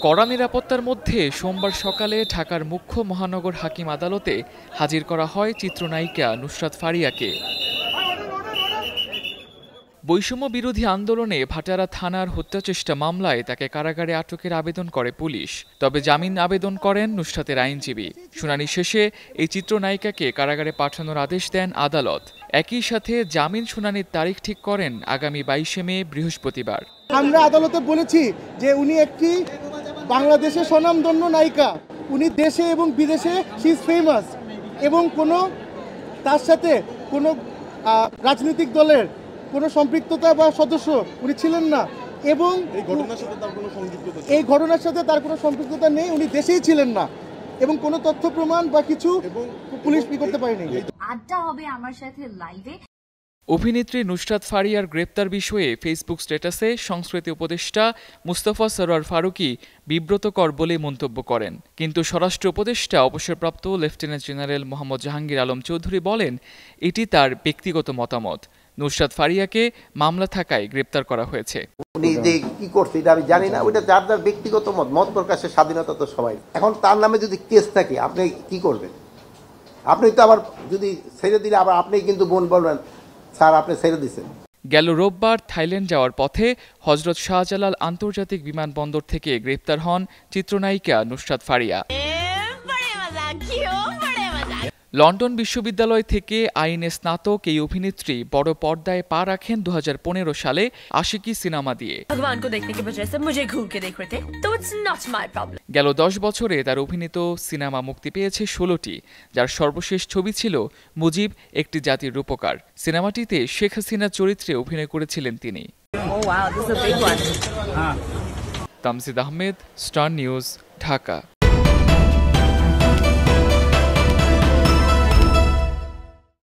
কড়া নিরাপত্তার মধ্যে সোমবার সকালে ঢাকার মুখ্য মহানগর হাকিম আদালতে হাজির করা হয় চিত্রনায়িকা নুসরাত ফারিয়াকে। বৈষম্য বিরোধী আন্দোলনে ভাটারা থানার হত্যাচেষ্টা মামলায় তাকে কারাগারে আটকের আবেদন করে পুলিশ। তবে জামিন আবেদন করেন নুসরাতের আইনজীবী। শুনানি শেষে এই চিত্রনায়িকাকে কারাগারে পাঠানোর আদেশ দেন আদালত। একই সাথে জামিন শুনানির তারিখ ঠিক করেন আগামী 22 মে বৃহস্পতিবার। আমরা আদালতে বলেছি যে উনি একটি বাংলাদেশের স্বনামধন্য নায়িকা, উনি দেশে এবং বিদেশে শি ইজ ফেমাস, এবং তার সাথে কোনো রাজনৈতিক দলের কোনো সম্পৃক্ততা বা সদস্য উনি ছিলেন না, এবং এই ঘটনার সাথে তার কোনো সম্পৃক্ততা নেই, উনি দেশেই ছিলেন না, এবং কোনো তথ্য প্রমাণ বা কিছু পুলিশ করতে পারেনি। আড্ডা হবে আমার সাথে লাইভে। অভিনেত্রী নুসরাত ফারিয়ার গ্রেপ্তার বিষয়ে ফেসবুক স্ট্যাটাসে সংস্কৃতি উপদেষ্টা মুস্তাফা সরোয়ার ফারুকী বিব্রতকর বলে মন্তব্য করেন। কিন্তু স্বরাষ্ট্র উপদেষ্টা অবসরপ্রাপ্ত লেফটেন্যান্ট জেনারেল মোহাম্মদ জাহাঙ্গীর আলম চৌধুরী বলেন, এটি তার ব্যক্তিগত মতামত। নুসরাত ফারিয়াকে মামলা থাকায় গ্রেপ্তার করা হয়েছে। উনি যে কি করছে এটা আমি জানি না, ওইটা যার যার ব্যক্তিগত মত প্রকাশের স্বাধীনতা তো সবাই। এখন তার নামে যদি কেস থাকে আপনি কি করবেন? আপনি তো আবার যদি ছেড়ে দিলে আবার আপনি কিন্তু বলবেন স্যার আপনি ছেড়ে দিচ্ছেন। গেল রোববার থাইল্যান্ড যাওয়ার পথে হজরত শাহজালাল আন্তর্জাতিক বিমানবন্দর থেকে গ্রেপ্তার হন চিত্রনায়িকা নুসরাত ফারিয়া। লন্ডন বিশ্ববিদ্যালয় থেকে আইনে স্নাতক এই অভিনেত্রী বড় পর্দায় পা রাখেন 2015 সালে আশিকি সিনেমা দিয়ে। গেল 10 বছরে তার অভিনীত সিনেমা মুক্তি পেয়েছে 16টি, যার সর্বশেষ ছবি ছিল মুজিব, একটি জাতির রূপকার। সিনেমাটিতে শেখ হাসিনার চরিত্রে অভিনয় করেছিলেন তিনি। Tamjid Ahmed, star news, Dhaka.